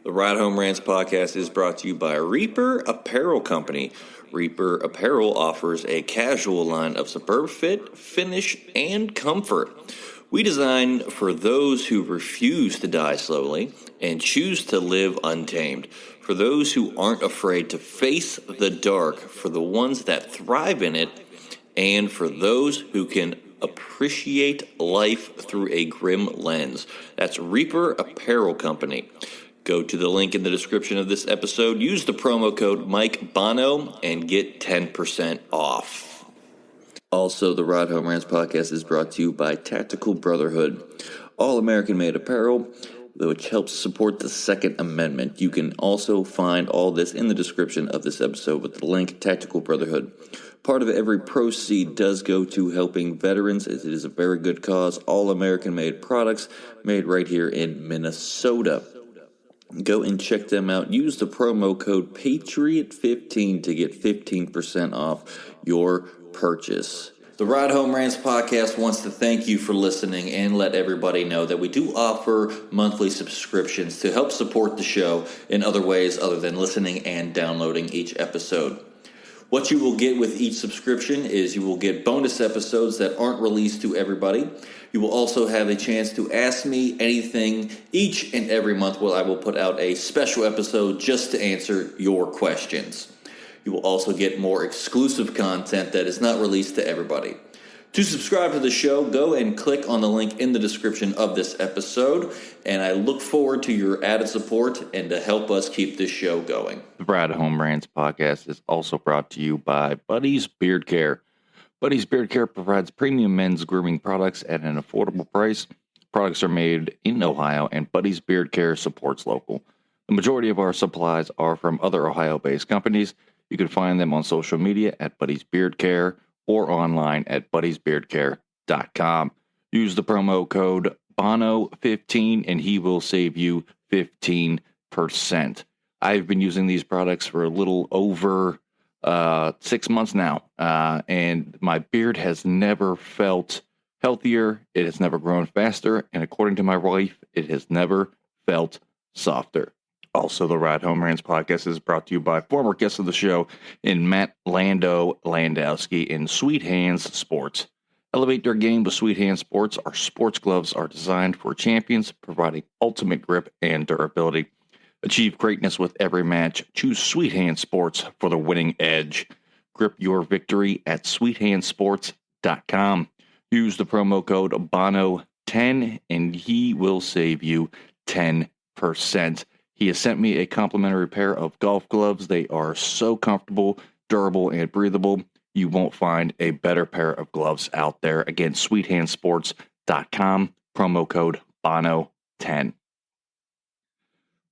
The Ride Home Rants podcast is brought to you by Reaper Apparel Company. Reaper Apparel offers a casual line of superb fit, finish, and comfort. We design for those who refuse to die slowly and choose to live untamed. For those who aren't afraid to face the dark, for the ones that thrive in it, and for those who can appreciate life through a grim lens. That's Reaper Apparel Company. Go to the link in the description of this episode, use the promo code Mike Bono, and get 10% off. Also, the Ride Home Rants podcast is brought to you by Tactical Brotherhood, all American-made apparel, which helps support the Second Amendment. You can also find all this in the description of this episode with the link Tactical Brotherhood. Part of every proceed does go to helping veterans. It is a very good cause. All American-made products made right here in Minnesota. Go and check them out. Use the promo code PATRIOT15 to get 15% off your purchase. The Ride Home Rants podcast wants to thank you for listening and let everybody know that we do offer monthly subscriptions to help support the show in other ways other than listening and downloading each episode. What you will get with each subscription is you will get bonus episodes that aren't released to everybody. You will also have a chance to ask me anything each and every month where I will put out a special episode just to answer your questions. You will also get more exclusive content that is not released to everybody. To subscribe to the show, go and click on the link in the description of this episode, and I look forward to your added support and to help us keep this show going. The Ride Home Rants podcast is also brought to you by Buddy's Beard Care. Buddy's Beard Care provides premium men's grooming products at an affordable price. Products are made in Ohio, and Buddy's Beard Care supports local. The majority of our supplies are from other Ohio-based companies. You can find them on social media at Buddy's Beard Care or online at buddysbeardcare.com. Use the promo code BONO15 and he will save you 15%. I've been using these products for a little over 6 months now, and my beard has never felt healthier. It has never grown faster, and according to my wife, it has never felt softer. Also, the Ride Home Rants podcast is brought to you by former guest of the show in Matt Landowski in Sweet Hands Sports. Elevate their game with Sweet Hands Sports. Our sports gloves are designed for champions, providing ultimate grip and durability. Achieve greatness with every match. Choose Sweet Hands Sports for the winning edge. Grip your victory at sweethandsports.com. Use the promo code BONO10 and he will save you 10%. He has sent me a complimentary pair of golf gloves. They are so comfortable, durable, and breathable. You won't find a better pair of gloves out there. Again, sweethandsports.com, promo code BONO10.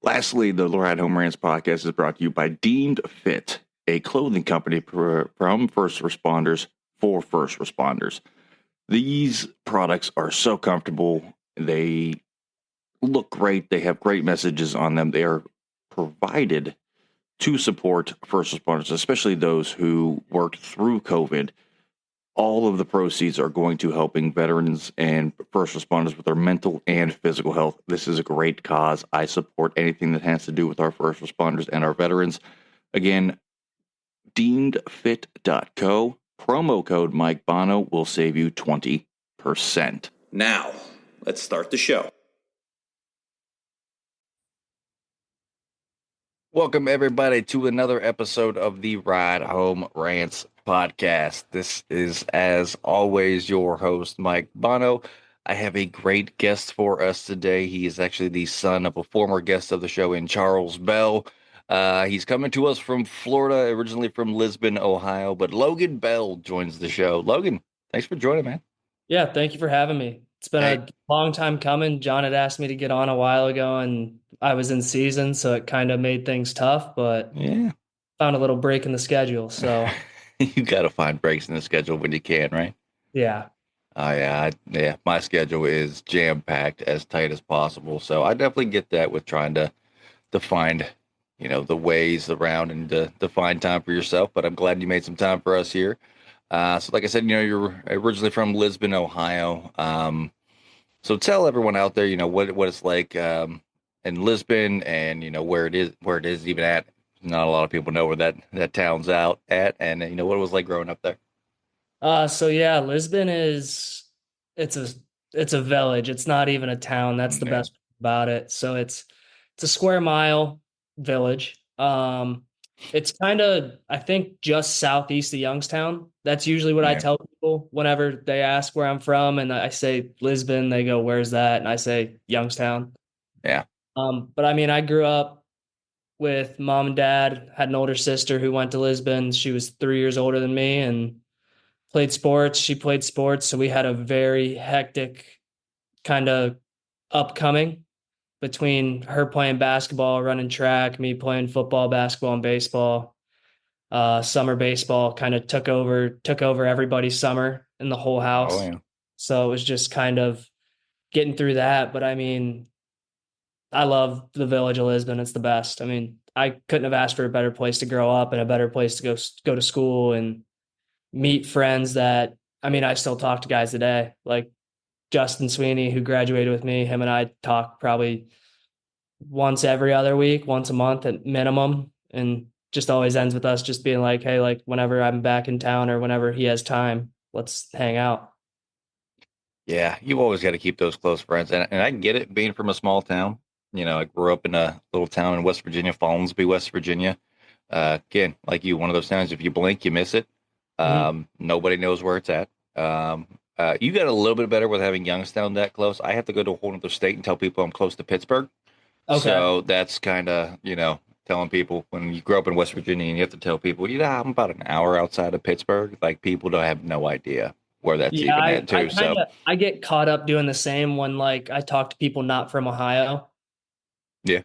Lastly, the Ride Home Rants podcast is brought to you by Deemed Fit, a clothing company from first responders for first responders. These products are so comfortable. They look great. They have great messages on them. They are provided to support first responders, especially those who worked through COVID. All of the proceeds are going to helping veterans and first responders with their mental and physical health. This is a great cause. I support anything that has to do with our first responders and our veterans. Again, deemedfit.co, promo code Mike Bono will save you 20%. Now, let's start the show. Welcome, everybody, to another episode of the Ride Home Rants podcast. This is, as always, your host, Mike Bono. I have a great guest for us today. He is actually the son of a former guest of the show in Charles Bell. He's coming to us from Florida, originally from Lisbon, Ohio, but Logan Bell joins the show. Logan, thanks for joining, man. Yeah, thank you for having me. It's been a long time coming. John had asked me to get on a while ago, and I was in season, so it kind of made things tough, but yeah, found a little break in the schedule. So you got to find breaks in the schedule when you can, right? Yeah. Yeah. My schedule is jam-packed, as tight as possible. So I definitely get that with trying to find, the ways around and to find time for yourself. But I'm glad you made some time for us here. So like I said, you're originally from Lisbon, Ohio. So tell everyone out there, what it's like in Lisbon, and where it is even at. Not a lot of people know where that town's out at, and what it was like growing up there. So yeah, Lisbon is it's a it's a village. It's not even a town. That's the Yeah, best part about it. So it's a square mile village. It's kind of I think just southeast of Youngstown. That's usually what I yeah, tell people whenever they ask where I'm from, and I say Lisbon. They go, "Where's that?" And I say Youngstown. yeah. But I mean, I grew up with mom and dad. Had an older sister who went to Lisbon. She was 3 years older than me, and played sports. She played sports. So we had a very hectic kind of upcoming between her playing basketball, running track, me playing football, basketball, and baseball. Summer baseball kind of took over everybody's summer in the whole Oh house. yeah. So it was just kind of getting through that. But I mean, I love the village of Lisbon. It's the best. I mean, I couldn't have asked for a better place to grow up and a better place to go to school and meet friends that I mean, I still talk to guys today, like Justin Sweeney, who graduated with me. Him and I talk probably once every other week, once a month at minimum, and just always ends with us just being like, "Hey, like whenever I'm back in town or whenever he has time, let's hang out." Yeah, you've always got to keep those close friends, and I get it being from a small town. I grew up in a little town in West Virginia, Fallsby, West Virginia. Again, like you, one of those towns. If you blink, you miss it. Mhm. Nobody knows where it's at. You got a little bit better with having Youngstown that close. I have to go to a whole other state and tell people I'm close to Pittsburgh. Okay. So that's kind of telling people when you grow up in West Virginia and you have to tell people, I'm about an hour outside of Pittsburgh. Like people don't have no idea where that's Yeah, even I at I too. kind So of I get caught up doing the same when like I talk to people not from Ohio. yeah.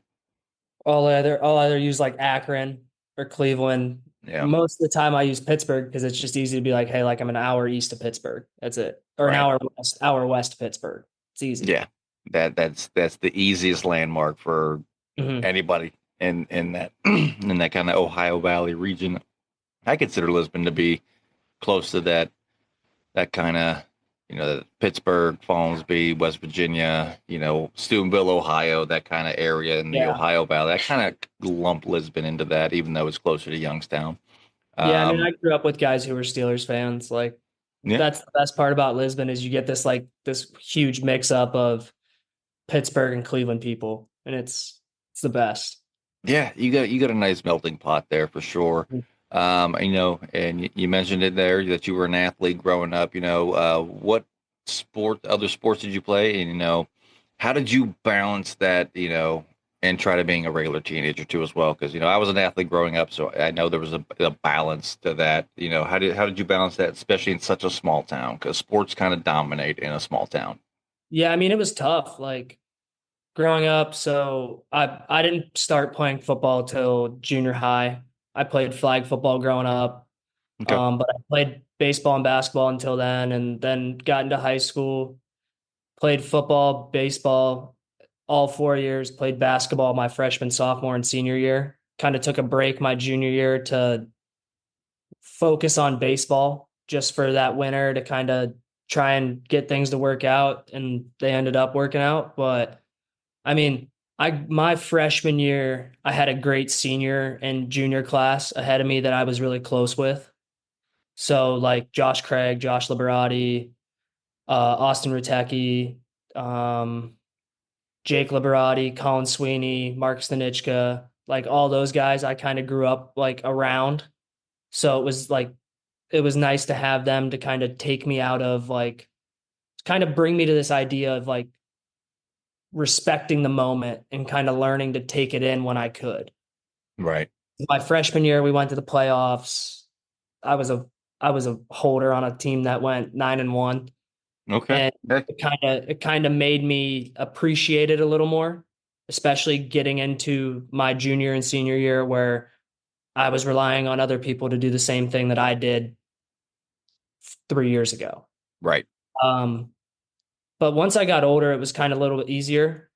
I'll either use like Akron or Cleveland. Yeah, Most of the time I use Pittsburgh because it's just easy to be like, hey, like I'm an hour east of Pittsburgh. That's it. Or an right. hour west of Pittsburgh. It's easy. Yeah, that's the easiest landmark for Hmm. anybody in that in that kind of Ohio Valley region. I consider Lisbon to be close to that kind of Pittsburgh, Fallsby, West Virginia, Steubenville, Ohio, that kind of area in the Yeah. Ohio Valley. I kind of lump Lisbon into that, even though it's closer to Youngstown. Yeah, I mean, I Um, grew up with guys who were Steelers fans. Like yeah, that's the best part about Lisbon is you get this huge mix up of Pittsburgh and Cleveland people, and it's the best. yeah, you got a nice melting pot there for sure. And you mentioned it there that you were an athlete growing up. What other sports did you play? And how did you balance that? And try to being a regular teenager too as well, because I was an athlete growing up, so I know there was a balance to that. How did you balance that, especially in such a small town? Because sports kind of dominate in a small town. Yeah, I mean, it was tough. Like growing up, so I didn't start playing football till junior high. I played flag football growing up, Okay, but I played baseball and basketball until then, and then got into high school, played football, baseball all 4 years, played basketball my freshman, sophomore, and senior year. Kind of took a break my junior year to focus on baseball just for that winter to kind of try and get things to work out, and they ended up working out. But I mean, I my freshman year, I had a great senior and junior class ahead of me that I was really close with. So like Josh Craig, Josh Liberati, Austin Rutecki, um, Jake Liberati, Colin Sweeney, Mark Stanichka, like all those guys I kind of grew up like around. So it was nice to have them to kind of take me out of like kind of bring me to this idea of like respecting the moment and kind of learning to take it in when I could. right. My freshman year, we went to the playoffs. I was a I was a holder on a team that went 9-1, Okay. and Hey, it kind of made me appreciate it a little more, especially getting into my junior and senior year where I was relying on other people to do the same thing that I did 3 years ago. right. Um, but once I got older, it was kind of a little bit easier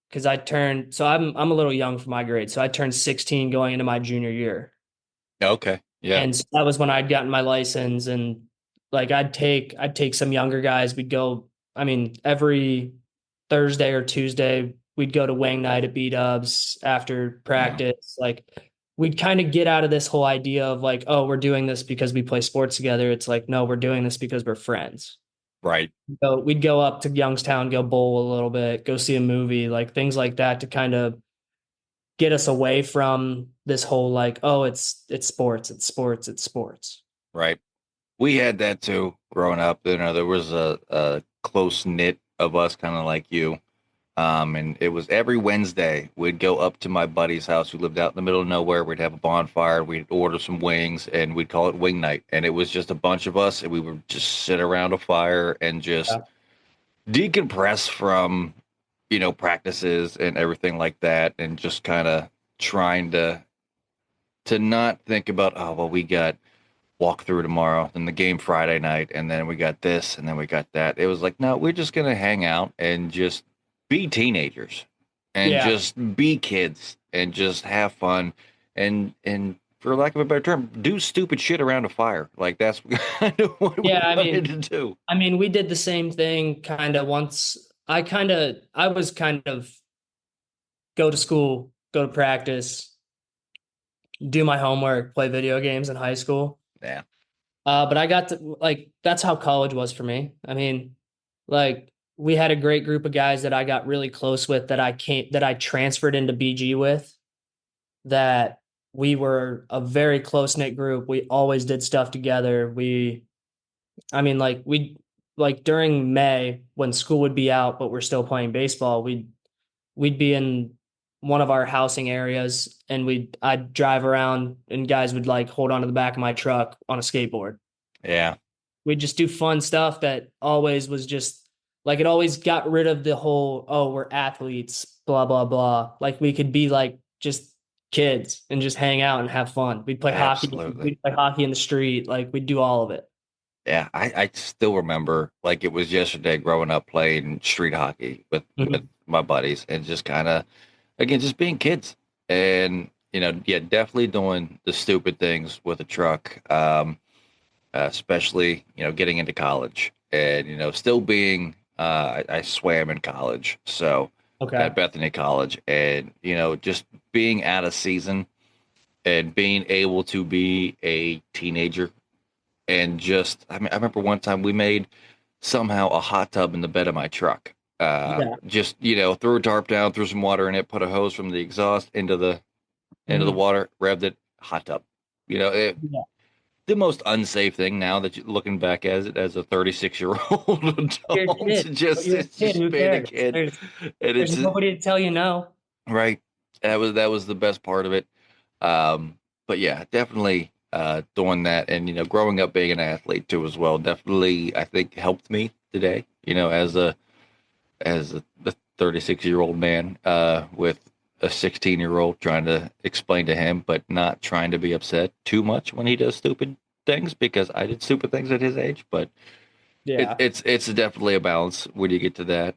because I'm a little young for my grade, so I turned 16 going into my junior year. Okay. Yeah. And so that was when I'd gotten my license, and like I'd take some younger guys. We'd go, I mean, every Thursday or Tuesday, we'd go to wing night at B-dubs after Yeah. practice. Like we'd kind of get out of this whole idea of like, oh, we're doing this because we play sports together. It's like, no, we're doing this because we're friends. Right. So we'd go up to Youngstown, go bowl a little bit, go see a movie, like things like that to kind of get us away from this whole like, oh, it's sports, it's sports, it's sports. Right. We had that too growing up. There was a close knit of us, kind of like you. And it was every Wednesday we'd go up to my buddy's house who lived out in the middle of nowhere. We'd have a bonfire. We'd order some wings, and we'd call it wing night. And it was just a bunch of us, and we would just sit around a fire and just Yeah. decompress from, practices and everything like that, and just kind of trying to not think about, oh well, we got walk through tomorrow, then the game Friday night, and then we got this, and then we got that. It was like, no, we're just gonna hang out and just be teenagers and Yeah. just be kids and just have fun and for lack of a better term, do stupid shit around a fire. Like that's kind of what we Yeah, wanted to do. we did the same thing kind of once. I was kind of go to school, go to practice, do my homework, play video games in high school. Yeah. But I got to like that's how college was for me. Like we had a great group of guys that I got really close with that I transferred into BG with that we were a very close knit group. We always did stuff together. We like during May when school would be out, but we're still playing baseball, we'd be in one of our housing areas and I'd drive around and guys would like hold onto the back of my truck on a skateboard. Yeah. We'd just do fun stuff that always was just like it always got rid of the whole, oh, we're athletes, blah, blah, blah. Like we could be like just kids and just hang out and have fun. We'd play hockey, Absolutely. we'd play hockey in the street, like we'd do all of it. Yeah, I still remember like it was yesterday growing up playing street hockey with Mhm. my buddies and just kind of again just being kids and yeah, definitely doing the stupid things with a truck, especially getting into college and still being I swam in college, so Okay. at Bethany College, and just being out of season and being able to be a teenager and just I mean I remember one time we made somehow a hot tub in the bed of my truck. Yeah. Just threw a tarp down, threw some water in it, put a hose from the exhaust into the Mhm. water, revved it, hot tub. Yeah. The most unsafe thing now that looking back as it as a 36-year-old You're a adult, kid. But you're a it's kid. just Who being a cares? kid, and There's it's nobody to tell you no. right. That was the best part of it. But yeah, definitely doing that and growing up being an athlete too as well definitely I think helped me today. The 36-year-old man with a 16-year-old trying to explain to him, but not trying to be upset too much when he does stupid things because I did stupid things at his age. But Yeah. it's definitely a balance when you get to that.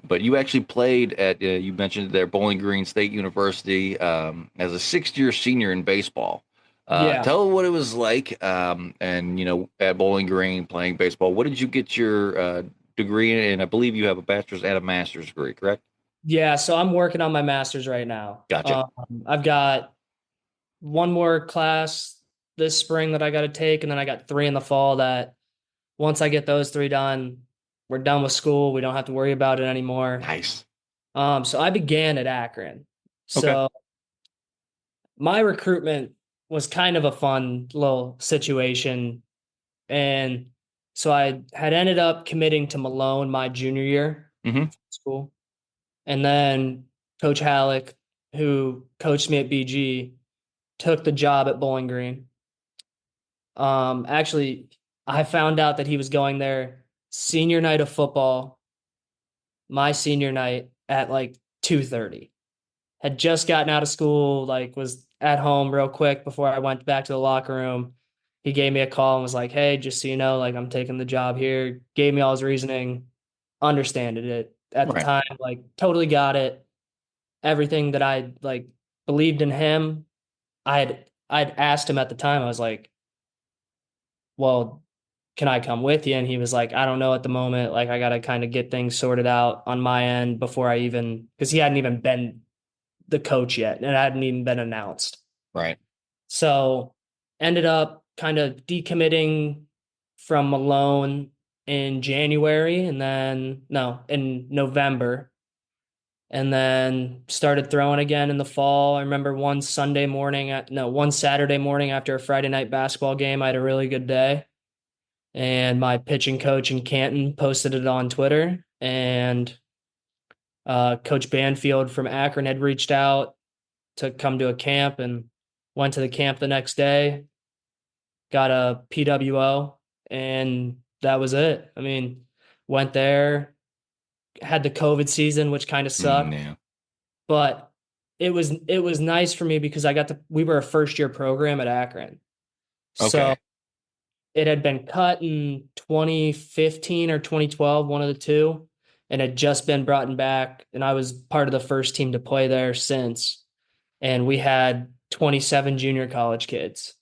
But you actually played at you mentioned there Bowling Green State University as a sixth-year senior in baseball. Yeah. Tell what it was like, and at Bowling Green playing baseball. What did you get your degree in? And I believe you have a bachelor's and a master's degree, correct? Yeah. So I'm working on my master's right now. Gotcha. I've got one more class this spring that I got to take, and then I got three in the fall that once I get those three done, we're done with school. We don't have to worry about it anymore. Nice. So I began at Akron. Okay. So my recruitment was kind of a fun little situation. And so I had ended up committing to Malone my junior year Mm-hmm. of school. And then Coach Halleck, who coached me at BG, took the job at Bowling Green. Actually, I found out that he was going there senior night of football, my senior night at like 2:30. Had just gotten out of school, like was at home real quick before I went back to the locker room. He gave me a call and was like, "Hey, just so you know, like I'm taking the job here." Gave me all his reasoning, understood it at the Right. time, like totally got it. Everything that I like believed in him. I'd asked him at the time. I was like, "Well, can I come with you? And he was like, I don't know at the moment. Like, I got to kind of get things sorted out on my end before I even, because he hadn't even been the coach yet and it hadn't even been announced. Right. So ended up kind of decommitting from Malone in January and then, no, in November. And then started throwing again in the fall. I remember one Saturday morning after a Friday night basketball game, I had a really good day. And my pitching coach in Canton posted it on Twitter. And Coach Banfield from Akron had reached out to come to a camp and went to the camp the next day, got a PWO, and that was it. I mean, went there, had the COVID season, which kind of sucked, Yeah. but it was nice for me because we were a first year program at Akron. So Okay. it had been cut in 2015 or 2012, one of the two, and had just been brought back. And I was part of the first team to play there since. And we had 27 junior college kids.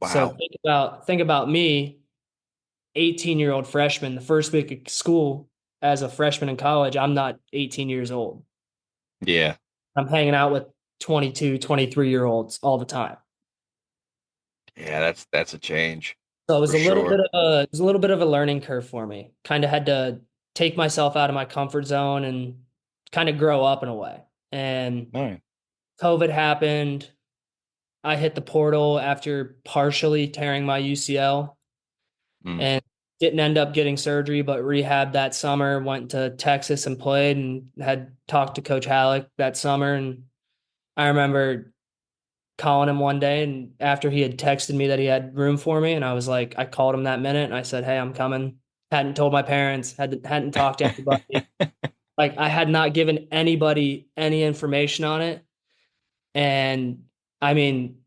So Wow. think about me, 18-year-old freshman, the first week of school as a freshman in college, I'm not 18 years old. Yeah. I'm hanging out with 22, 23-year-olds all the time. Yeah. That's a change So for sure. it was a little bit of a learning curve for me. Kind of had to take myself out of my comfort zone and kind of grow up in a way. And All right. COVID happened. I hit the portal after partially tearing my UCL Mm. and didn't end up getting surgery, but rehab that summer, went to Texas and played and had talked to Coach Halleck that summer. And I remember calling him one day and after he had texted me that he had room for me, and I was like, I called him that minute and I said, hey, I'm coming. Hadn't told my parents, hadn't talked to anybody. Like I had not given anybody any information on it. And I mean,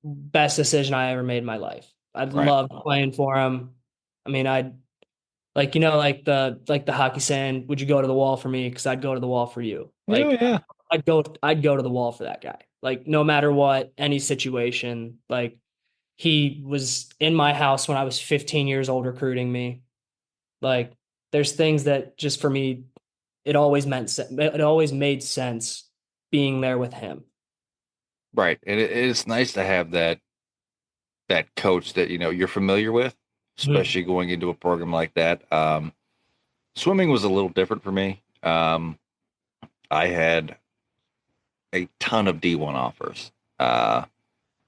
best decision I ever made in my life. I Right. loved playing for him. I mean, I'd like the hockey saying, "Would you go to the wall for me?" Because I'd go to the wall for you. Yeah. Like Yeah. I'd go to the wall for that guy. Like no matter what, any situation. Like he was in my house when I was 15 years old recruiting me. Like there's things that just for me, it always made sense being there with him. Right. And it's nice to have that coach that you're familiar with, Mhm. especially going into a program like that. Swimming was a little different for me. I had a ton of D1 offers uh,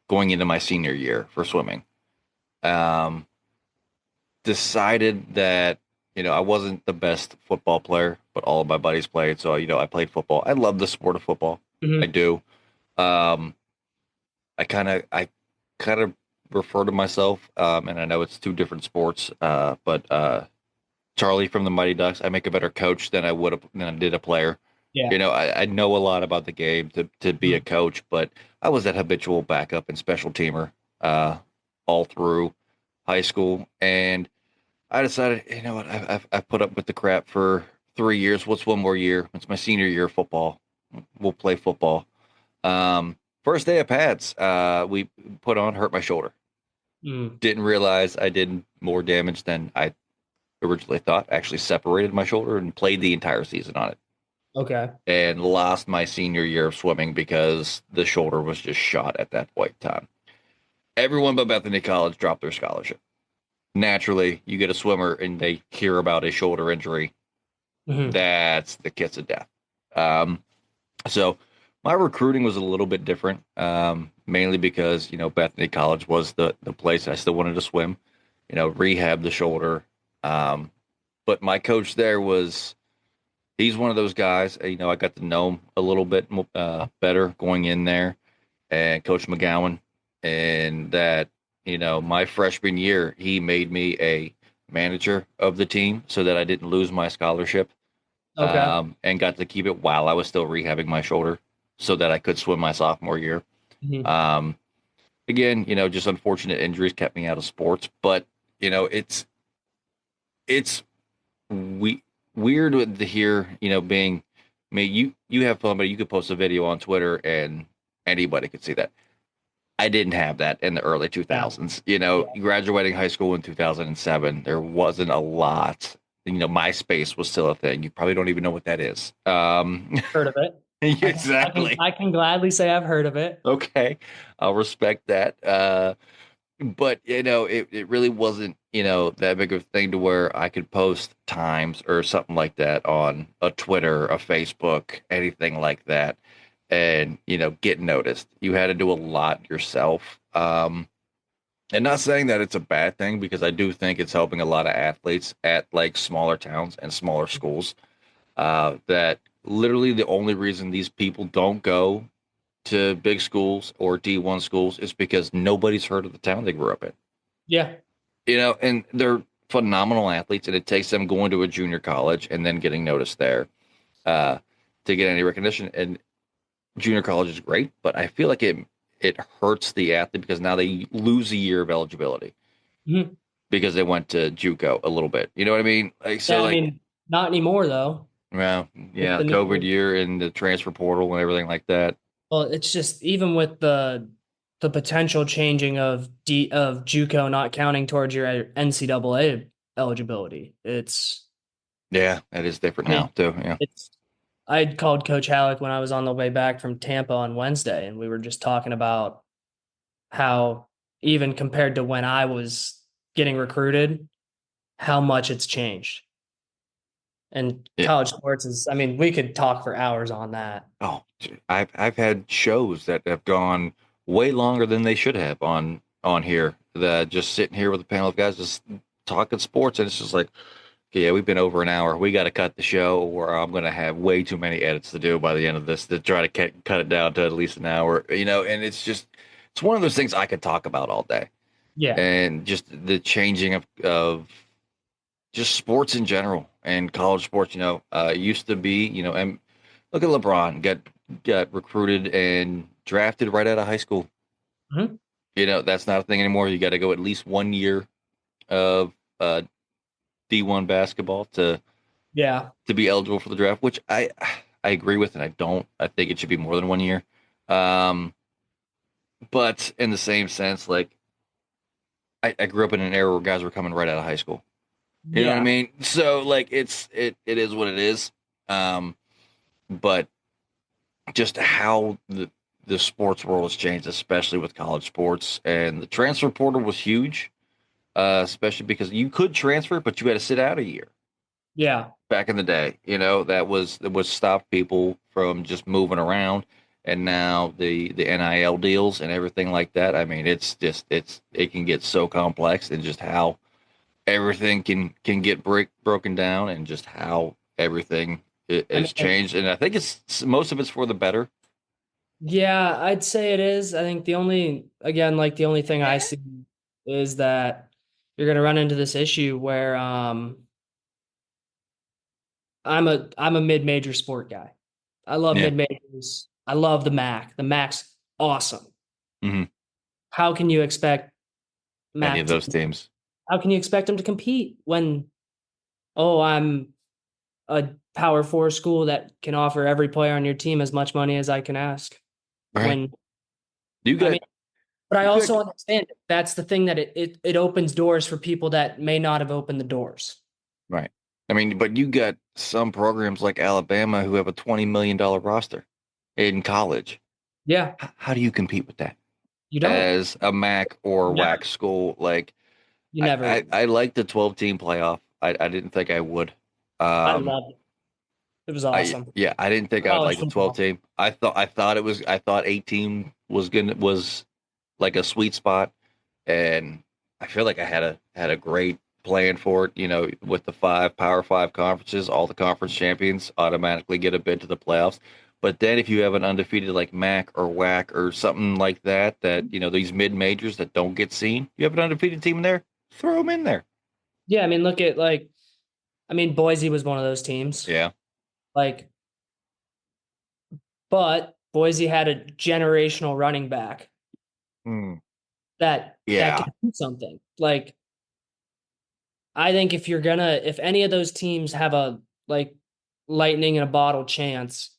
going into my senior year for swimming. Um, Decided that I wasn't the best football player, but all of my buddies played. So I played football. I love the sport of football. I Mhm. do. Um, I kind of refer to myself, and I know it's two different sports, but Charlie from the Mighty Ducks, I make a better coach than I did a player. Yeah. I know a lot about the game to be a Mhm. coach, but I was that habitual backup and special teamer uh, all through high school, and I decided, you know what, I've put up with the crap for 3 years. What's one more year? It's my senior year of football. We'll play football. First day of pads, we put on, hurt my shoulder. Mm. Didn't realize I did more damage than I originally thought. Actually separated my shoulder and played the entire season on it. Okay. And lost my senior year of swimming because the shoulder was just shot at that point in time. Everyone but Bethany College dropped their scholarship. Naturally, you get a swimmer and they hear about a shoulder injury. Mhm. That's the kiss of death. Um, so my recruiting was a little bit different, mainly because Bethany College was the place I still wanted to swim. Rehab the shoulder. Um, but my coach there he's one of those guys. I got to know him a little bit better going in there, and Coach McGowan, and that my freshman year he made me a manager of the team so that I didn't lose my scholarship, Okay. and got to keep it while I was still rehabbing my shoulder so that I could swim my sophomore year. Mhm. Um, Again, just unfortunate injuries kept me out of sports, but it's we weird to hear, being. I mean, you have fun, but you could post a video on Twitter and anybody could see that. I didn't have that in the early Yeah. 2000s. Yeah. Graduating high school in 2007, there wasn't a lot. MySpace was still a thing. You probably don't even know what that is. Heard of it. Exactly. I can gladly say I've heard of it. Okay, I'll respect that. But it really wasn't that big of a thing to where I could post times or something like that on a Twitter, a Facebook, anything like that, and get noticed. You had to do a lot yourself. And not saying that it's a bad thing, because I do think it's helping a lot of athletes at like smaller towns and smaller schools. That literally the only reason these people don't go to big schools or D1 schools is because nobody's heard of the town they grew up in. Yeah. And they're phenomenal athletes, and it takes them going to a junior college and then getting noticed there uh, to get any recognition. And junior college is great, but I feel like it hurts the athlete because now they lose a year of eligibility Mhm. because they went to JUCO a little bit. You know what I mean? Like, so, Yeah. I like, mean, not anymore though. well, With yeah, the COVID new, year and the transfer portal and everything like that. well, it's just even with the potential changing of JUCO not counting towards your NCAA eligibility. Yeah, that is different I mean, now too. Yeah. it's I called Coach Halleck when I was on the way back from Tampa on Wednesday, and we were just talking about how even compared to when I was getting recruited, how much it's changed. And Yeah. college sports is, I mean, we could talk for hours on that. Oh, I've had shows that have gone way longer than they should have on here. That just sitting here with a panel of guys just talking sports, and it's just like, okay, yeah, we've been over an hour. We got to cut the show, or I'm going to have way too many edits to do by the end of this to try to cut it down to at least an hour. And it's one of those things I could talk about all day, Yeah. and just the changing of just sports in general and college sports. Used to be, and look at LeBron got recruited and drafted right out of high school. Mhm. That's not a thing anymore. You got to go at least 1 year of D1 basketball Yeah. to be eligible for the draft, which I agree with, and I think it should be more than 1 year. Um, but in the same sense, like I grew up in an era where guys were coming right out of high school. You know what I Yeah. mean? So like it is what it is. Um, but just how the sports world has changed, especially with college sports, and the transfer portal was huge, especially because you could transfer, but you had to sit out a year Yeah. back in the day. That was stop people from just moving around, and now the NIL deals and everything like that. I mean, it can get so complex, and just how everything can get broken down, and just how everything I has mean, changed. And I think it's most of it's for the better. yeah, I'd say it is. I think the only thing I see is that you're going to run into this issue where I'm a mid-major sport guy. I love Yeah. mid-majors. I love the MAC. The MAC's awesome. Hmm. How can you expect Any of MAC to those teams. how can you expect them to compete when, oh, I'm a Power Four school that can offer every player on your team as much money as I can ask? Right. When You I mean, got but I you got also understand it. That's the thing that it opens doors for people that may not have opened the doors. right. I mean, but you got some programs like Alabama who have a $20 million roster in college. Yeah, How do you compete with that you don't. as a MAC or You never. WAC school? Like, You I never. I, I like the 12-team playoff. I didn't think I would. I Um, loved it. It was I awesome. yeah, I didn't think I would College like the 12 football. team. I thought 18 was like a sweet spot, and I feel like I had a great plan for it. With the five Power Five conferences, all the conference champions automatically get a bid to the playoffs. But then if you have an undefeated like MAC or WAC or something like that these mid majors that don't get seen, you have an undefeated team in there, throw them in there. Yeah, I mean, look at Boise was one of those teams. Yeah. Like, but Boise had a generational running back Hmm. that Yeah. can do something. Like, I think if any of those teams have a like lightning in a bottle chance,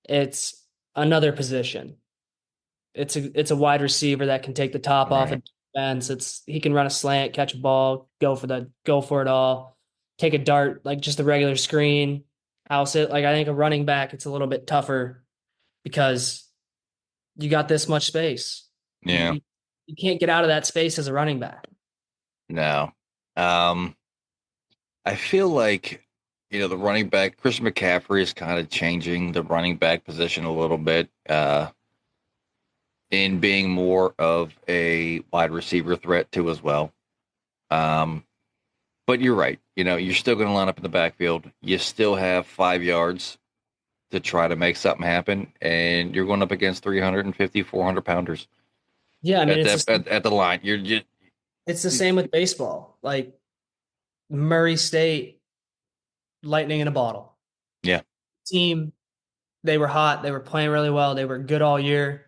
it's another position. it's a wide receiver that can take the top off Right. a defense. He can run a slant, catch a ball, go for it all, take a dart like just a regular screen, house it. Like I think a running back, it's a little bit tougher because you got this much space. You Yeah. you, you can't get out of that space as a running back. No. Um, I feel like, the running back, Chris McCaffrey is kind of changing the running back position a little bit, in being more of a wide receiver threat too as well. Um, but you're right. You're still going to line up in the backfield. You still have 5 yards to try to make something happen, and you're going up against 350, 400 pounders Yeah, I mean at at the line. You're just, it's the same with baseball. Like Murray State, lightning in a bottle. yeah. Team, they were hot. They were playing really well. They were good all year.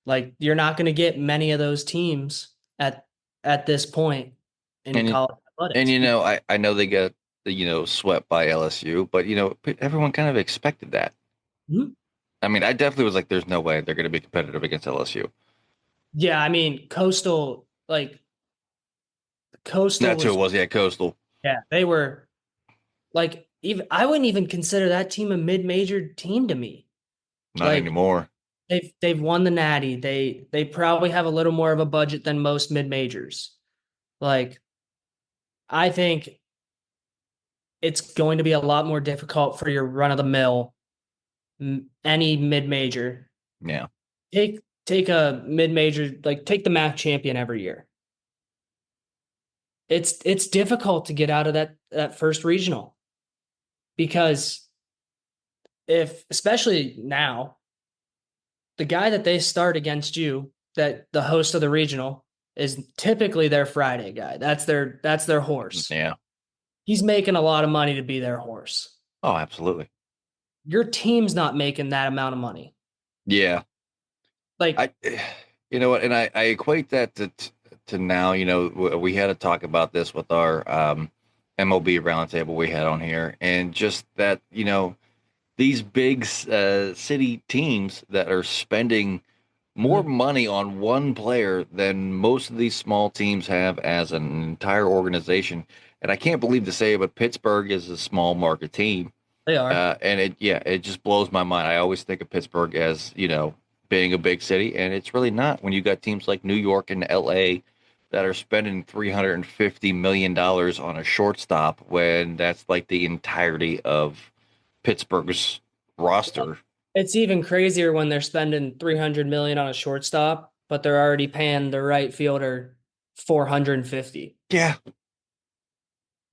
Like you're not going to get many of those teams at this point in And college and athletics. I know they got swept by LSU, but everyone kind of expected that. Mhm. I mean, I definitely was like, "There's no way they're going to be competitive against LSU." Yeah, I mean, Coastal That's who it was, was. Yeah, Coastal. yeah, they were like even I wouldn't even consider that team a mid-major team to me. Not Like anymore. they've won the Natty. They probably have a little more of a budget than most mid-majors. Like I think it's going to be a lot more difficult for your run-of-the-mill any mid-major. Yeah. Take a mid-major, like take the MAC champion every year. It's difficult to get out of that first regional because if especially now, the guy that they start against you, that the host of the regional is typically their Friday guy. That's their horse. Yeah. He's making a lot of money to be their horse. Oh, absolutely. Your team's not making that amount of money. Yeah. Like, I, you know what, and I equate that to now. We had to talk about this with our MLB roundtable we had on here, and just that these big city teams that are spending more mhm, money on one player than most of these small teams have as an entire organization. And I can't believe to say it, but Pittsburgh is a small market team. they are. And it just blows my mind. I always think of Pittsburgh as, being a big city, and it's really not when you got teams like New York and LA that are spending $350 million on a shortstop when that's like the entirety of Pittsburgh's roster. It's even crazier when they're spending 300 million on a shortstop, but they're already paying the right fielder 450. Yeah.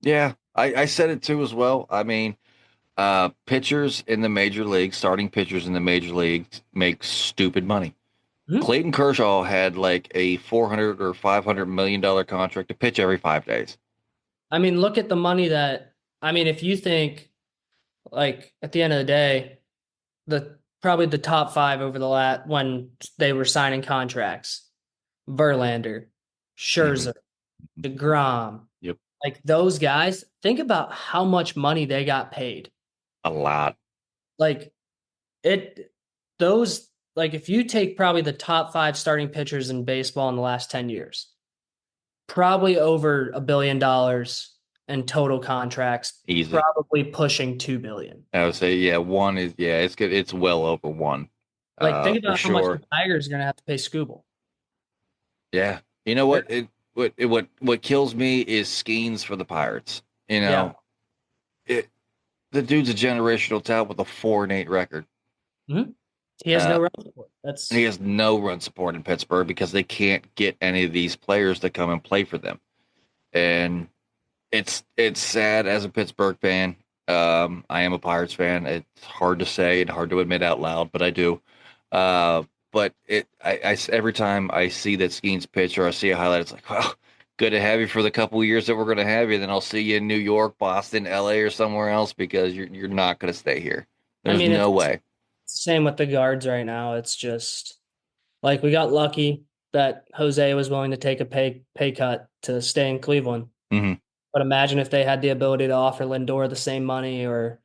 Yeah. I said it too as well. I mean, pitchers in the major leagues, starting pitchers in the major leagues make stupid money. Mhm. Clayton Kershaw had like a 400 or $500 million contract to pitch every 5 days. I mean, look at the money I mean, if you think like at the end of the day, probably the top five over the when they were signing contracts, Verlander, Hmm. Scherzer, DeGrom, Yep. like those guys, think about how much money they got paid. A lot. Like it, those, like if you take probably the top five starting pitchers in baseball in the last 10 years, probably over $1 billion in total contracts, Easy. probably pushing 2 billion. I would say, yeah, one is, yeah, it's good. It's well over one, Like think for about how much the sure. Tigers are going to have to pay Scooble. Yeah. You know They're, what? What kills me is Skeens for the Pirates. yeah. It, the dude's a generational talent with a 4-8 record. Mhm. He has Uh, no run support. he has no run support in Pittsburgh because they can't get any of these players to come and play for them. And it's sad as a Pittsburgh fan. I am a Pirates fan. It's hard to say and hard to admit out loud, but I do. Uh, but every time I see that Skeens pitch or I see a highlight, it's like, well, good to have you for the couple of years that we're going to have you. Then I'll see you in New York, Boston, LA, or somewhere else because you're not going to stay here. I There's mean, it's no the way. same with the guards right now. It's just like we got lucky that Jose was willing to take a pay cut to stay in Cleveland. Hmm. But imagine if they had the ability to offer Lindor the same money or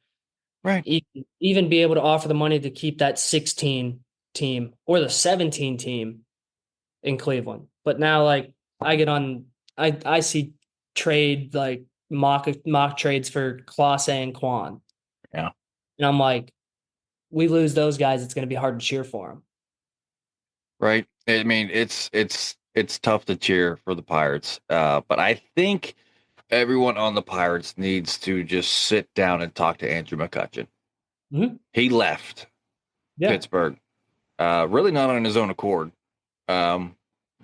Right. even be able to offer the money to keep that 16 team or the 17 team in Cleveland. But now like I get on I see trade like mock trades for Clase and Quan. Yeah. And I'm like, we lose those guys, it's going to be hard to cheer for them. Right. I mean, it's tough to cheer for the Pirates. But I think everyone on the Pirates needs to just sit down and talk to Andrew McCutchen. Mhm. He left Yeah. Pittsburgh, really not on his own accord. Um,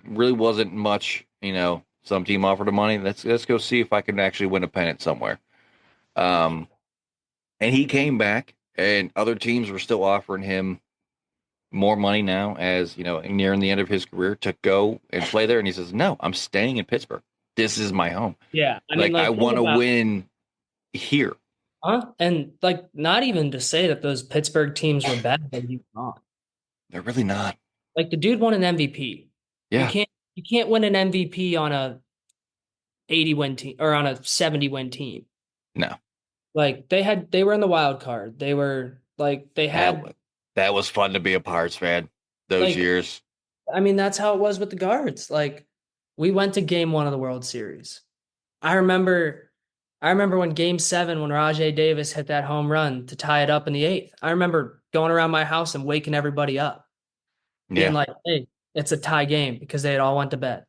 really wasn't much, some team offered him money. Let's go see if I can actually win a pennant somewhere. Um, and he came back, and other teams were still offering him more money now, as nearing the end of his career, to go and play there. And he says, "No, I'm staying in Pittsburgh. This is my home. Yeah. I mean, Like, I like, think want to about, win here." huh? And like, not even to say that those Pittsburgh teams were bad, but you not. They're really not. Like the dude won an MVP. You Yeah. can't you can't win an MVP on a 80 win team or on a 70 win team. No. Like they were in the wild card. They were like they That had was that was fun to be a Pirates fan those like years. I mean that's how it was with the guards. Like we went to game 1 of the World Series. I remember I remember when game 7 when Rajay Davis hit that home run to tie it up in the 8th. I remember going around my house and waking everybody up, being Yeah. like, "Hey, it's a tie game," because they had all went to bed.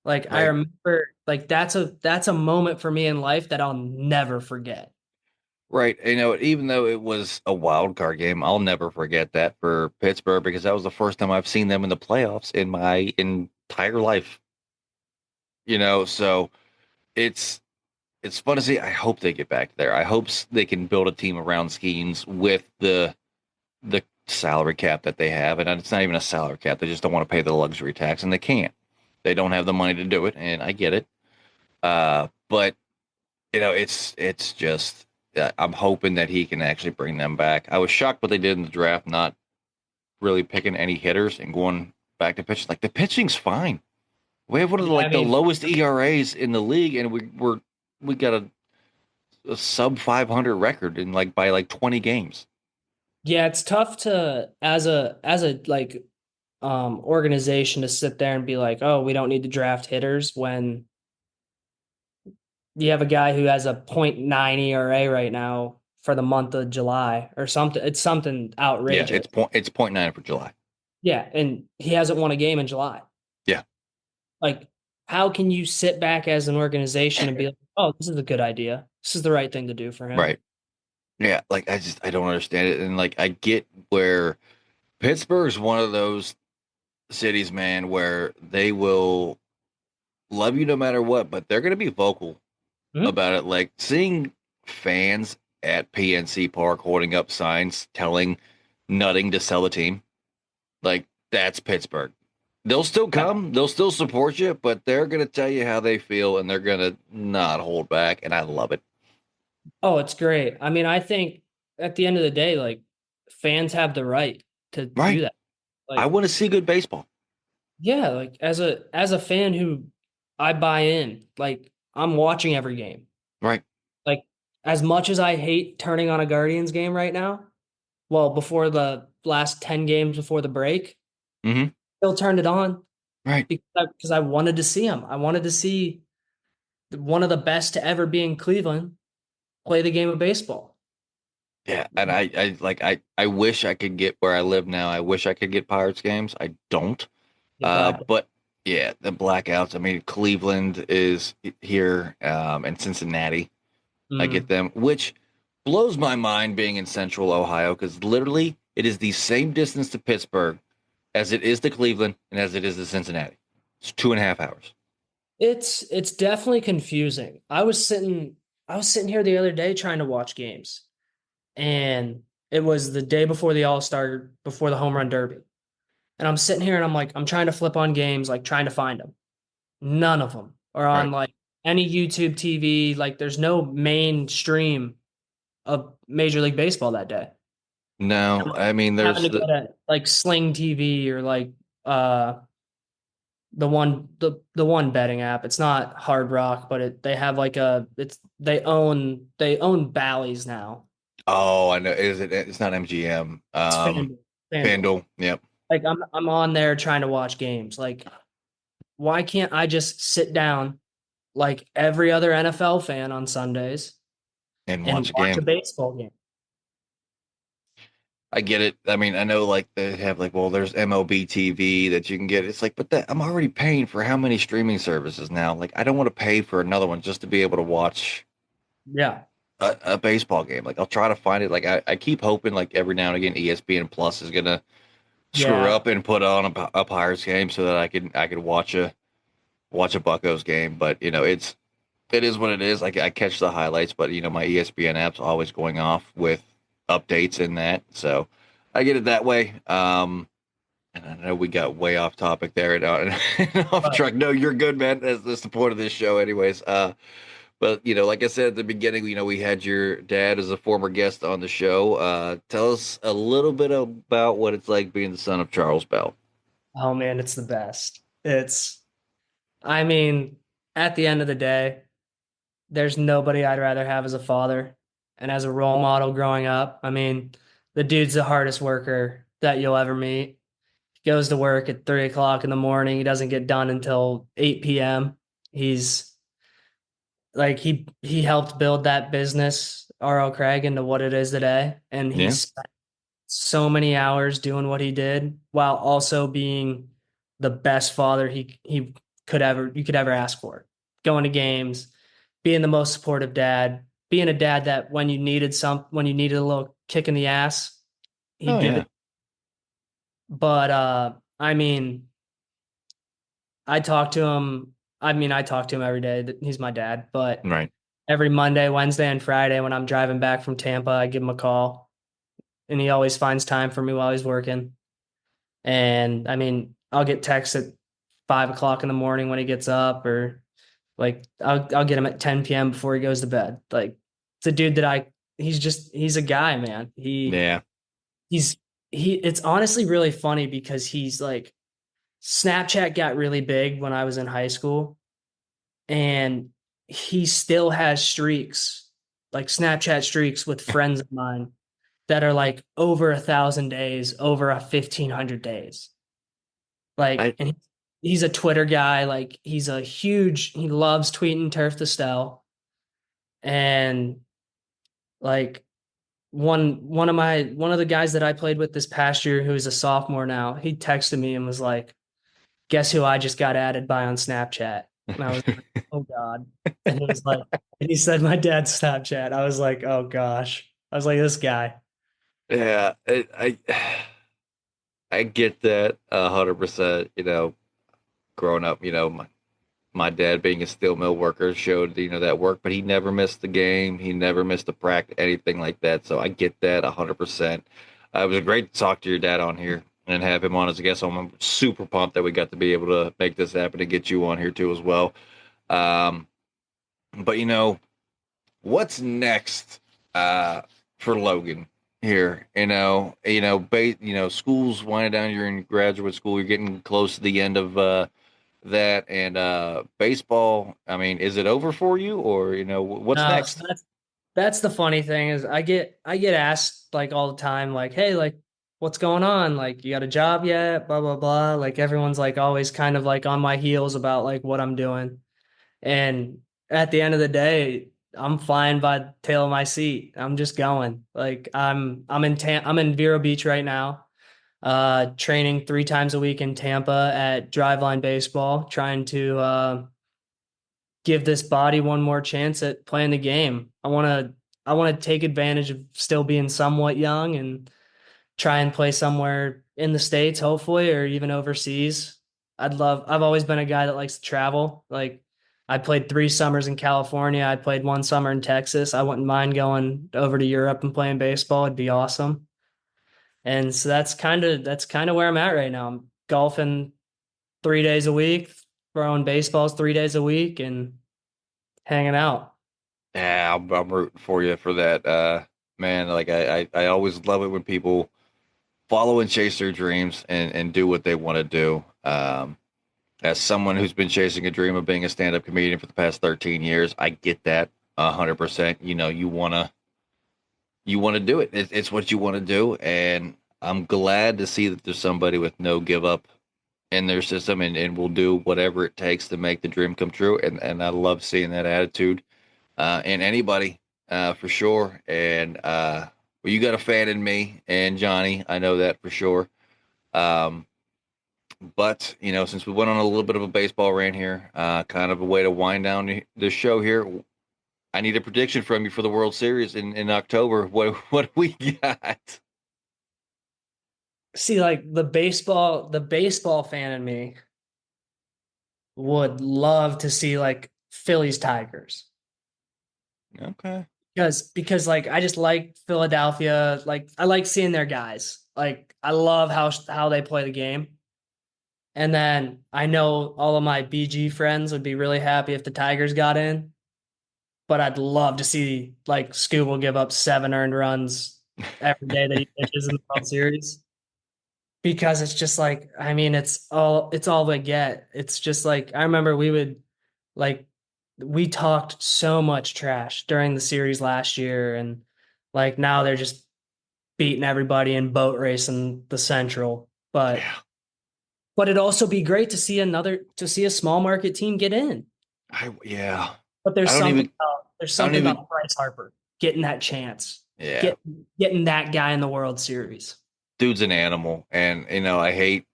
Like I Right. remember like that's a moment for me in life that I'll never forget. Right. Even though it was a wild card game, I'll never forget that for Pittsburgh, because that was the first time I've seen them in the playoffs in my entire life. So it's it's fun to see. I hope they get back there. I hope they can build a team around Skeens with the salary cap that they have, and it's not even a salary cap. They just don't want to pay the luxury tax, and they can't. They don't have the money to do it, and I get it. But it's just I'm hoping that he can actually bring them back. I was shocked what they did in the draft, not really picking any hitters and going back to pitching. Like, the pitching's fine. We have one of Yeah, I the mean, lowest ERAs in the league, and we got a sub 500 record in by 20 games. yeah, it's tough to as a like organization to sit there and be like, "Oh, we don't need to draft hitters," when you have a guy who has a .9 ERA right now for the month of July or something. It's something Yeah, outrageous. it's .9 for July. Yeah, and he hasn't won a game in July. Yeah, Like, how can you sit back as an organization and be like, "Oh, this is a good idea. This is the right thing to do for him." right. Yeah, I don't understand it, and I get where Pittsburgh's one of those cities, man, where they will love you no matter what, but they're going to be vocal Mhm. about it. Like, seeing fans at PNC Park holding up signs telling Nutting to sell the team, like, that's Pittsburgh. They'll still Yeah. come, they'll still support you, but they're going to tell you how they feel, and they're going to not hold back, and I love it. Oh, it's great. I mean, I think at the end of the day, like fans have the right to do Right. that. I Like, want to see good baseball. yeah, like as a fan who I buy in, like I'm watching every game. Right. Like as much as I hate turning on a Guardians game right now, well, before the last 10 games before the break, Mm-hmm. still turned it on Right. because I wanted to see him. I wanted to see one of the best to ever be in Cleveland play the game of baseball. Yeah, and I wish I could get where I live now. I wish I could get Pirates games. I don't. Get black. But yeah, the blackouts. I mean, Cleveland is here, and Cincinnati. I get Mm. them, which blows my mind, being in Central Ohio, because literally it is the same distance to Pittsburgh as it is to Cleveland and as it is to Cincinnati. It's 2.5 hours. It's definitely confusing. I was sitting here the other day trying to watch games, and it was the day before the All-Star, before the Home Run Derby. And I'm sitting here and I'm like, I'm trying to flip on games, like trying to find them. None of them are on Right. like any YouTube TV. Like there's no mainstream of Major League Baseball that day. No, I mean, Having there's to go to like Sling TV or like uh the one betting app. It's not Hard Rock, but they have like a it's they own Bally's now. oh, I know. Is it? It's not MGM. It's FanDuel. FanDuel. FanDuel. Yep. Like I'm on there trying to watch games. Like, why can't I just sit down like every other NFL fan on Sundays And and watch a watch a game. baseball game? I get it. I mean, I know like they have like, well, there's MLB TV that you can get. It's like, but that I'm already paying for how many streaming services now? Like, I don't want to pay for another one just to be able to watch Yeah. a baseball game. Like, I'll try to find it. Like, I keep hoping like every now and again ESPN Plus is gonna screw Yeah. up and put on a Pirates game so that I could watch a Buccos game. But it is what it is. I catch the highlights, but my ESPN app's always going off with updates in that, so I get it that way. And I know we got way off topic there and off But track. No, you're good, man. That's the point of this show, anyways. But like I said at the beginning, we had your dad as a former guest on the show. Tell us a little bit about what it's like being the son of Charles Bell. oh man, it's the best. I mean, at the end of the day, there's nobody I'd rather have as a father and as a role model growing up. I mean, the dude's the hardest worker that you'll ever meet. He goes to work at 3 o'clock in the morning. He doesn't get done until 8 p.m. He's like he helped build that business, R.L. Craig, into what it is today. And Yeah, he's spent so many hours doing what he did while also being the best father he could ever ask for. Going to games, being the most supportive dad, being a dad that when you needed a little kick in the ass, he'd oh give yeah, it. But I mean, I talk to him every day. He's my dad, but right. every Monday, Wednesday, and Friday when I'm driving back from Tampa, I give him a call, and he always finds time for me while he's working. And I mean, I'll get texts at 5 o'clock in the morning when he gets up, or like I'll get him at 10 p.m. before he goes to bed. Like, it's a dude that he's a guy, man. Yeah, He's it's honestly really funny because he's like, Snapchat got really big when I was in high school, and he still has streaks, like Snapchat streaks with friends of mine that are like over 1,000 days, over a 1,500 days. Like, I and he's a Twitter guy. Like, he loves tweeting Turf the Stell. And like one of the guys that I played with this past year, who is a sophomore now, he texted me and was like, guess who I just got added by on Snapchat? And I was like, oh God. And he was like, and he said my dad's Snapchat. I was like, oh gosh. I was like, this guy. yeah, I get that 100%. Growing up, my dad being a steel mill worker showed that work, but he never missed the game. He never missed a practice, anything like that. So I get that 100%. It was great to talk to your dad on here and have him on as a guest. I'm super pumped that we got to be able to make this happen and get you on here too as well. Um, but what's next for Logan here? School's winding down. You're in graduate school. You're getting close to the end of that, and baseball. I mean, is it over for you, or what's So next? that's the funny thing is I get asked like all the time, like, hey, like, what's going on? Like, you got a job yet? Blah blah blah. Like, everyone's like always kind of like on my heels about like what I'm doing. And at the end of the day, I'm flying by the tail of my seat. I'm just going. Like, I'm in Vero Beach right now, training 3 times a week in Tampa at Driveline Baseball, trying to give this body one more chance at playing the game. I want to take advantage of still being somewhat young and try and play somewhere in the States, hopefully, or even overseas. I've always been a guy that likes to travel. Like, I played 3 summers in California. I played 1 summer in Texas. I wouldn't mind going over to Europe and playing baseball. It'd be awesome. And so that's kind of where I'm at right now. I'm golfing 3 days a week, throwing baseballs 3 days a week, and hanging out. Yeah, I'm rooting for you for that, man. Like I always love it when people follow and chase their dreams and do what they want to do. As someone who's been chasing a dream of being a stand-up comedian for the past 13 years, I get that 100%. You wanna do it. It's what you want to do, and I'm glad to see that there's somebody with no give up in their system and will do whatever it takes to make the dream come true. And I love seeing that attitude in anybody for sure. And well, you got a fan in me and Johnny. I know that for sure. Um, but since we went on a little bit of a baseball rant here, kind of a way to wind down the show here. I need a prediction from you for the World Series in October. What do we got? See, like the baseball fan in me would love to see like Phillies Tigers. Okay. Because like I just like Philadelphia. Like I like seeing their guys. Like I love how they play the game. And then I know all of my BG friends would be really happy if the Tigers got in, but I'd love to see like Scoop will give up 7 earned runs every day that he pitches in the World Series because it's just like I mean it's all they get. It's just like I remember like we talked so much trash during the series last year and like now they're just beating everybody in boat racing the Central. Yeah. But it'd also be great to see a small market team get in. Yeah. But I don't even. there's I don't something even. about Bryce Harper getting that chance, Yeah. getting that guy in the World Series. Dude's an animal, and I hate.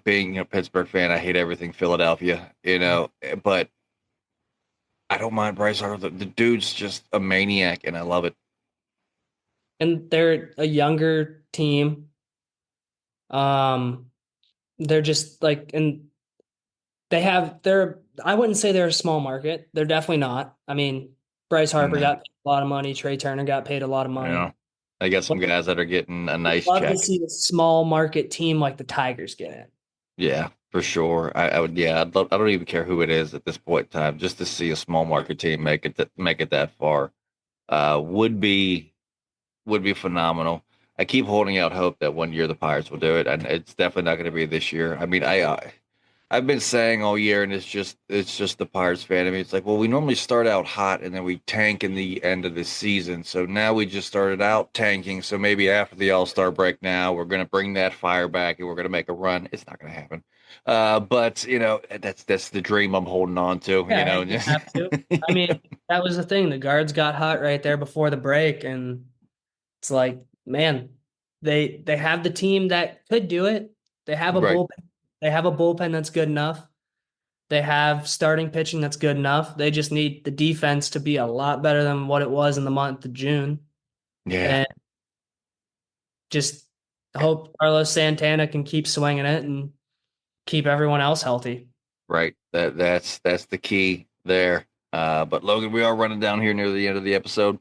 Being a Pittsburgh fan, I hate everything Philadelphia. But I don't mind Bryce Harper. The dude's just a maniac, and I love it. And they're a younger team. Um, they're just like, and they're, I wouldn't say they're a small market. They're definitely not. I mean, Bryce Harper No. got paid a lot of money. Trey Turner got paid a lot of money. Yeah. I got some But guys that are getting a I'd nice love to check. see a small market team like the Tigers get in. Yeah, for sure. I would. Yeah, I'd love, I don't even care who it is at this point in time. Just to see a small market team make it that far, would be phenomenal. I keep holding out hope that one year the Pirates will do it, and it's definitely not going to be this year. I mean, I've been saying all year, and it's just the Pirates fan. I mean, it's like, well, we normally start out hot and then we tank in the end of the season. So now we just started out tanking. So maybe after the All Star break, now we're going to bring that fire back and we're going to make a run. It's not going to happen. But that's the dream I'm holding on to. Yeah, you have to. I mean, that was the thing. The guards got hot right there before the break, and it's like, man, they have the team that could do it. They have a Right. bullpen. They have a bullpen that's good enough. They have starting pitching that's good enough. They just need the defense to be a lot better than what it was in the month of June. Yeah. And just hope Carlos Santana can keep swinging it and keep everyone else healthy. Right. That's the key there. But Logan, we are running down here near the end of the episode.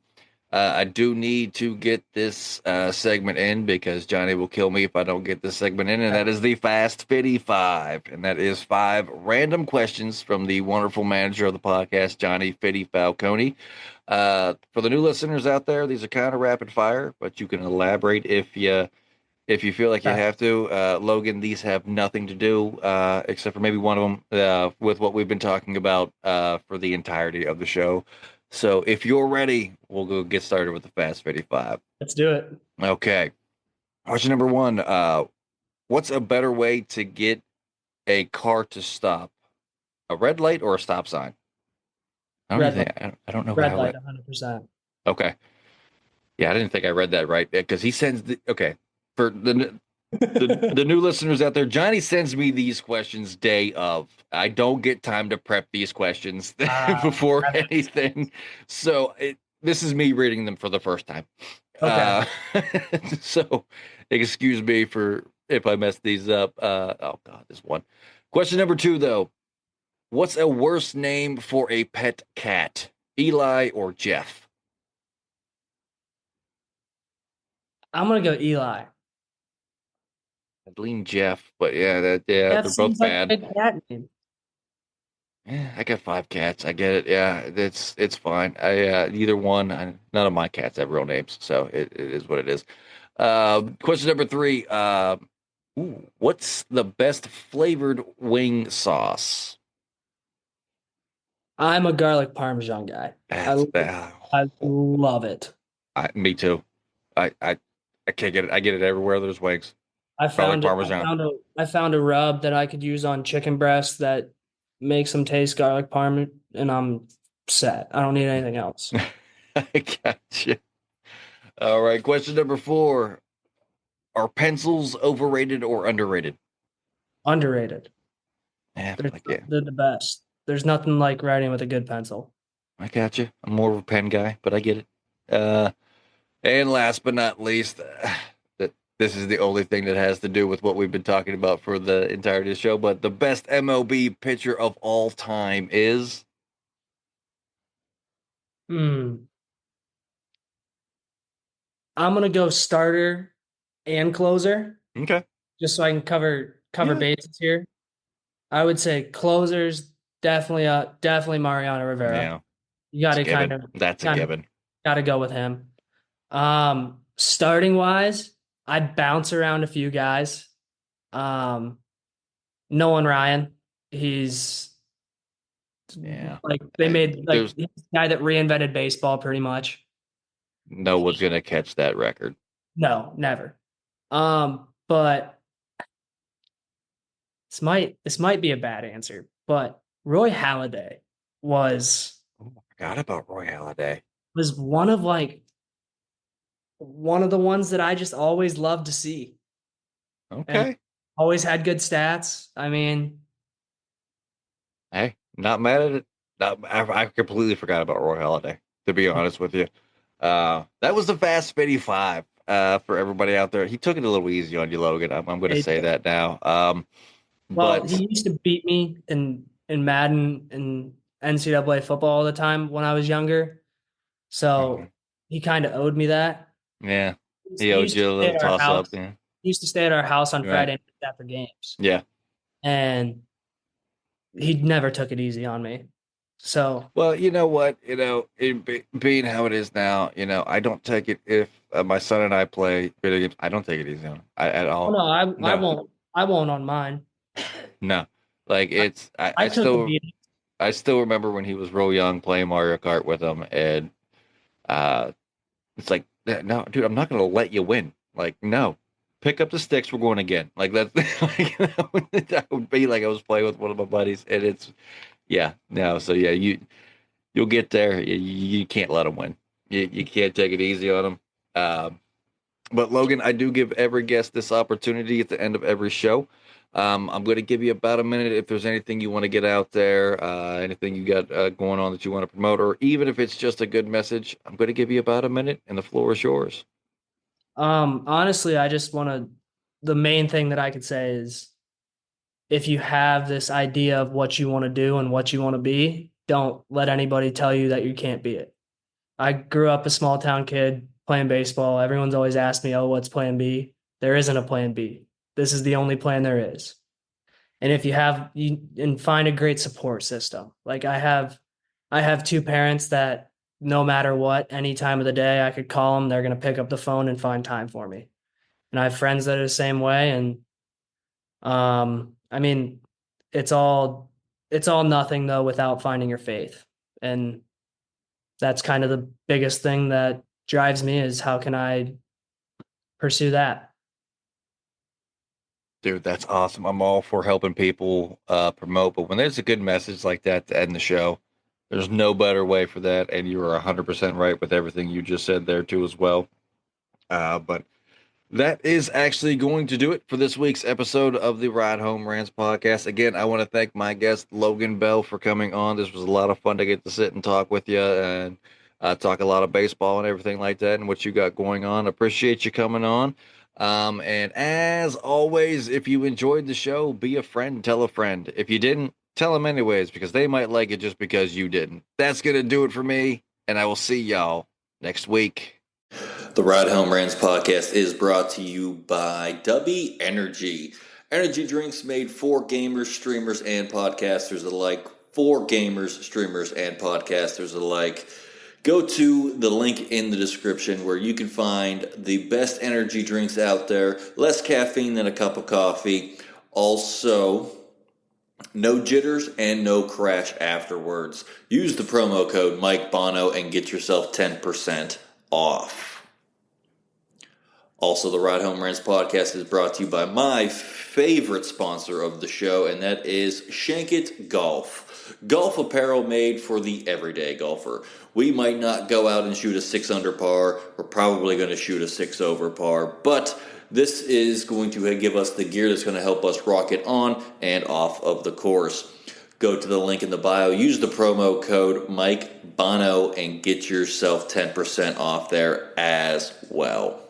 I do need to get this segment in because Johnny will kill me if I don't get this segment in, and that is the Fast 55. And that is 5 random questions from the wonderful manager of the podcast, Johnny Fitty Falcone. For the new listeners out there, these are kind of rapid fire, but you can elaborate if you feel like you Okay. have to. Logan, these have nothing to do except for maybe one of them with what we've been talking about for the entirety of the show. So if you're ready, we'll go get started with the Fast 55. Let's do it. Okay. Question number 1. What's a better way to get a car to stop? A red light or a stop sign? I don't even Red light, think, I don't know red how light, it. 100%. Okay. Yeah, I didn't think I read that right because he sends okay. For the new listeners out there, Johnny sends me these questions day of. I don't get time to prep these questions before Red light. anything, so this is me reading them for the first time. Okay. Uh, so excuse me for if I mess these up. Oh God, this one. Question number 2, though. What's a worse name for a pet cat, Eli or Jeff? I'm gonna go Eli. I'd lean Jeff, but yeah, That they're both seems like a bad. good cat name. Yeah, I got 5 cats. I get it. Yeah, it's fine. Either one. None of my cats have real names, so it is what it is. Question number 3. What's the best flavored wing sauce? I'm a garlic parmesan guy. That's I love it. me too. I I can't get it. I get it everywhere there's wings. I Garlic found it. parmesan. I found a rub that I could use on chicken breasts that makes them taste garlic parm, and I'm set. I don't need anything else. I gotcha. All right. Question number 4. Are pencils overrated or underrated? Underrated. Yeah, They're like yeah. they're the best. There's nothing like writing with a good pencil. I gotcha. I'm more of a pen guy, but I get it. And last but not least, that this is the only thing that has to do with what we've been talking about for the entirety of the show. But the best MLB pitcher of all time is Hmm. I'm gonna go starter and closer, okay. just so I can cover Yeah, bases here. I would say closers definitely Mariano Rivera. yeah. You got It's a to given. That's a kind of given. got to go with him. Starting wise, I'd bounce around a few guys. Um, Nolan Ryan, he's Yeah. like they made like There's he's the guy that reinvented baseball pretty much. no one's gonna catch that record. No, never. But this might be a bad answer, but Roy Halladay was Oh, I forgot about Roy Halladay. was one of the ones that I just always loved to see and Okay. always had good stats. I mean, Hey, not mad at it. Not, I completely forgot about Roy Halladay, to be honest with you. That was the Fast 55 for everybody out there. He took it a little easy on you, Logan. I'm going to say that now. well, But he used to beat me in Madden and NCAA football all the time when I was younger. okay. So he kind of owed me that. Yeah, he He owed used to you a stay little at our toss up. house. Yeah, He used to stay at our house on you're right. Friday nights after games, Yeah. and he never took it easy on me. So, Well, you know what? Being how it is now, I don't take it if my son and I play video games. I don't take it easy on him at oh all. no, I No, won't on mine. no. Like I, it's I took a beating. I still remember when he was real young playing Mario Kart with him, and uh, it's like, no, dude, I'm not going to let you win. Like, no, pick up the sticks. We're going again. Like that's like, that would be like I was playing with one of my buddies, and it's yeah, no. So yeah, you'll get there. You can't let them win. You can't take it easy on them. But Logan, I do give every guest this opportunity at the end of every show. I'm going to give you about a minute if there's anything you want to get out there, anything you got going on that you want to promote, or even if it's just a good message. I'm going to give you about a minute, and the floor is yours. Honestly, I just want to. The main thing that I could say is, if you have this idea of what you want to do and what you want to be, don't let anybody tell you that you can't be it. I grew up a small town kid playing baseball. Everyone's always asked me, "Oh, what's plan B?" There isn't a plan B. This is the only plan there is. And if you have you and find a great support system. Like I have two parents that no matter what, any time of the day I could call them, they're going to pick up the phone and find time for me. And I have friends that are the same way. And I mean, it's all it's all nothing though without finding your faith. And that's kind of the biggest thing that drives me is how can I pursue that? Dude, that's awesome. I'm all for helping people promote, but when there's a good message like that to end the show, there's no better way for that. And you are 100% right with everything you just said there too as well. But that is actually going to do it for this week's episode of the Ride Home Rants podcast. Again, I want to thank my guest, Logan Bell, for coming on. This was a lot of fun to get to sit and talk with you and talk a lot of baseball and everything like that and what you got going on. Appreciate you coming on. And as always, if you enjoyed the show, be a friend, tell a friend. If you didn't, tell them anyways, because they might like it just because you didn't. That's going to do it for me, and I will see y'all next week. The Ride Home Rants podcast is brought to you by Dubby Energy. Energy drinks made for gamers, streamers, and podcasters alike. For gamers, streamers, and podcasters alike. Go to the link in the description where you can find the best energy drinks out there. Less caffeine than a cup of coffee. Also, no jitters and no crash afterwards. Use the promo code Mike Bono and get yourself 10% off. Also, the Ride Home Rants podcast is brought to you by my favorite sponsor of the show, and that is Shankit Golf. Golf apparel made for the everyday golfer. We might not go out and shoot a 6 under par. We're probably going to shoot a 6 over par, but this is going to give us the gear that's going to help us rock it on and off of the course. Go to the link in the bio, use the promo code Mike Bono, and get yourself 10% off there as well.